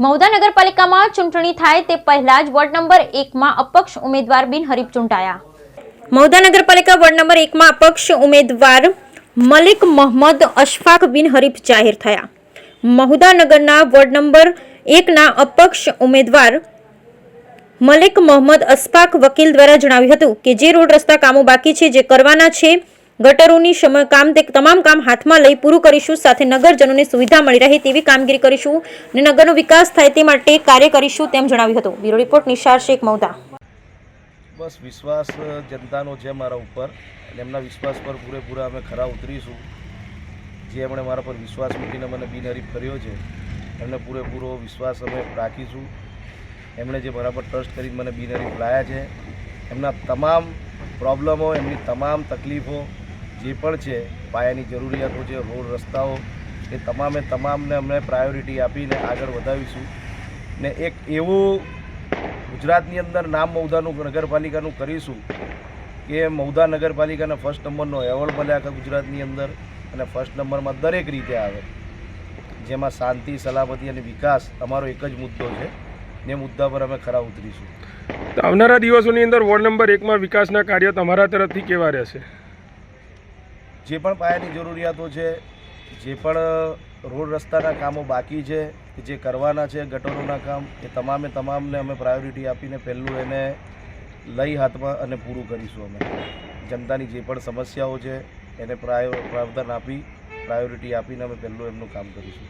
મહુધા નગરપાલિકામાં ચૂંટણી થાય તે પહેલા જ વોર્ડ નંબર 1 માં અપક્ષ ઉમેદવાર બિનહરીફ ચૂંટાયા। મહુધા નગરપાલિકા વોર્ડ નંબર 1 માં અપક્ષ ઉમેદવાર મલિક મોહમ્મદ અશફાક બિનહરીફ જાહેર થયા। મહુધા નગરના વોર્ડ નંબર 1 ના અપક્ષ ઉમેદવાર મલિક મોહમ્મદ અશફાક વકીલ દ્વારા જણાવ્યું હતું કે જે રોડ રસ્તા કામો બાકી છે, જે કરવાના છે, ગટરોની કામ તે તમામ કામ હાથમાં લઈ પૂરું કરીશું। સાથે નગરજનોને સુવિધા મળી રહે તેવી કામગીરી કરીશું અને નગરનો વિકાસ થાય તે માટે કાર્ય કરીશું તેમ જણાવ્યું હતું। Bureau report Nishar Shaikh, Mahudha. બસ વિશ્વાસ જનતાનો છે મારા ઉપર અને એમના વિશ્વાસ પર પૂરેપૂરા અમે ખરા ઉતરીશું। જે એમણે મારા પર વિશ્વાસ મૂકીને મને બિનહરીફ કર્યો છે એમને પૂરેપૂરો વિશ્વાસ અમે રાખીશું। એમણે જે મારા પર ટ્રસ્ટ કરીને મને બિનહરીફ લાયા છે, એમના તમામ પ્રોબ્લેમો, એમની તમામ તકલીફો જે પણ છે, પાયાની જરૂરિયાતો છે, રોડ રસ્તાઓ, એ તમામને અમને પ્રાયોરિટી આપીને આગળ વધાવીશું। ને એક એવું ગુજરાતની અંદર નામ મહુધાનું નગરપાલિકાનું કરીશું કે મહુધા નગરપાલિકાને ફર્સ્ટ નંબરનો એવોર્ડ મળે આખા ગુજરાતની અંદર અને ફર્સ્ટ નંબરમાં દરેક રીતે આવે, જેમાં શાંતિ, સલામતી અને વિકાસ અમારો એક જ મુદ્દો છે ને મુદ્દા પર અમે ખરા ઉતરીશું। આવનારા દિવસોની અંદર વોર્ડ નંબર 1 માં વિકાસના કાર્ય તમારા તરફથી કેવા રહેશે? જે પણ પાયાની જરૂરિયાતો છે, જે પણ રોડ રસ્તાના કામો બાકી છે, જે કરવાના છે, ગટરોના કામ, એ તમામને અમે પ્રાયોરિટી આપીને પહેલું એને લઈ હાથમાં અને પૂરું કરીશું। અમે જનતાની જે પણ સમસ્યાઓ છે એને પ્રાવધાન આપી, પ્રાયોરિટી આપીને અમે પહેલું એમનું કામ કરીશું।